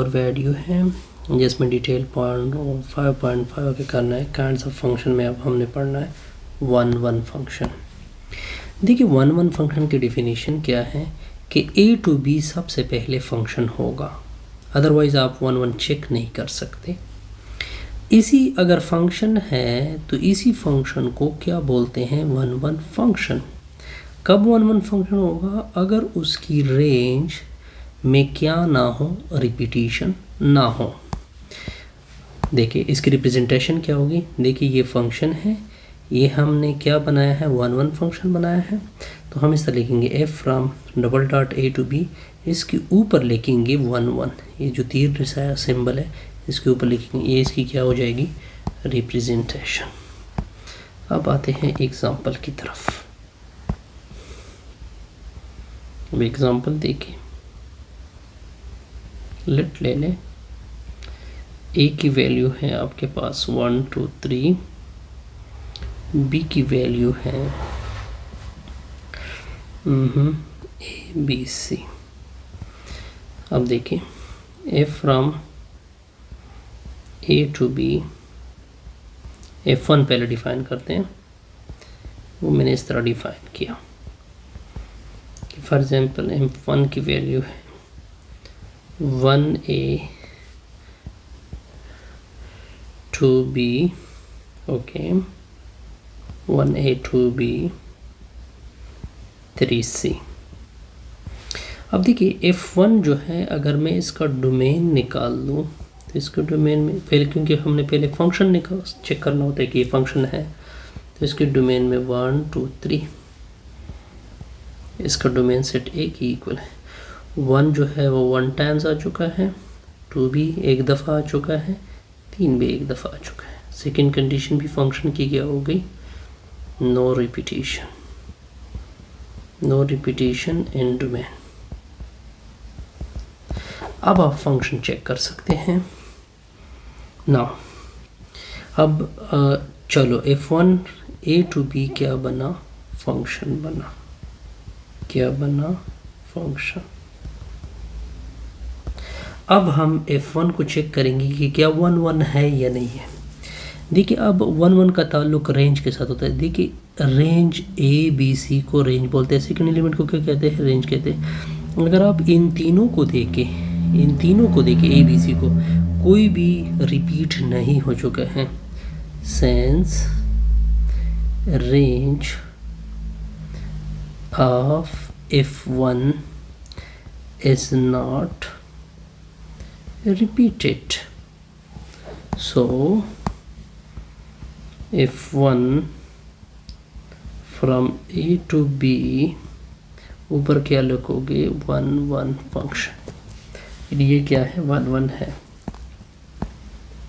और वैल्यू है जिसमें डिटेल 5.5 के करना है। काइंड्स ऑफ फंक्शन में अब हमने पढ़ना है 1 फंक्शन। देखिए 1 फंक्शन की डेफिनेशन क्या है कि a to b सबसे पहले फंक्शन होगा, अदरवाइज आप 1 चेक नहीं कर सकते। इसी अगर फंक्शन है तो इसी फंक्शन को क्या बोलते हैं 1 फंक्शन। कब 1 फंक्शन होगा? अगर उसकी रेंज में क्या ना हो, रिपीटिशन ना हो। देखिए इसकी रिप्रेजेंटेशन क्या होगी। देखिए ये फंक्शन है, ये हमने क्या बनाया है 1 फंक्शन बनाया है, तो हम इस तरह लिखेंगे f from a to b, इसके ऊपर लिखेंगे 1, ये जो तीर जैसा सिंबल है इसके ऊपर लिखेंगे, ये इसकी क्या हो जाएगी रिप्रेजेंटेशन। अब आते हैं एग्जाम्पल की तरफ। अब एग्जाम्पल देखिए, लेट ले लें a की वैल्यू है आपके पास 1 2 3, b की वैल्यू है a b c। अब देखिए f from a to b, f1 पहले डिफाइन करते हैं, वो मैंने इस तरह डिफाइन किया कि फॉर एग्जांपल f1 की वैल्यू है 1a to b, okay 1a to b 3c। अब देखिए f1 जो है अगर मैं इसका डोमेन निकाल लूँ तो इसके डोमेन में पहले, क्योंकि हमने पहले फंक्शन निकाल चेक करना होता है कि ये फंक्शन है, तो इसके डोमेन में 1 2 3, इसका डोमेन सेट a की इक्वल है। 1 जो है वो 1 टाइम्स आ चुका है, 2 भी एक दफ़ा आ चुका है, 3 भी एक दफ़ा आ चुका है। सेकेंड कंडीशन भी फंक्शन की क्या हो गई, नो रिपीटिशन, नो रिपीटिशन इन डोमेन। अब आप फंक्शन चेक कर सकते हैं ना। अब चलो f1 a to b क्या बना, फंक्शन बना, क्या बना फंक्शन। अब हम f1 को चेक करेंगे कि क्या 1 है या नहीं है। देखिए अब 1 का ताल्लुक रेंज के साथ होता है। देखिए रेंज a b c को रेंज बोलते हैं, सेकंड एलिमेंट को क्या कहते हैं, रेंज कहते हैं। अगर आप इन तीनों को देखें a b c को, कोई भी रिपीट नहीं हो चुका है, sense range of f1 is not repeated, so f1 from a to b ऊपर क्या लिखोगे 1 फंक्शन, ये क्या है 1 है।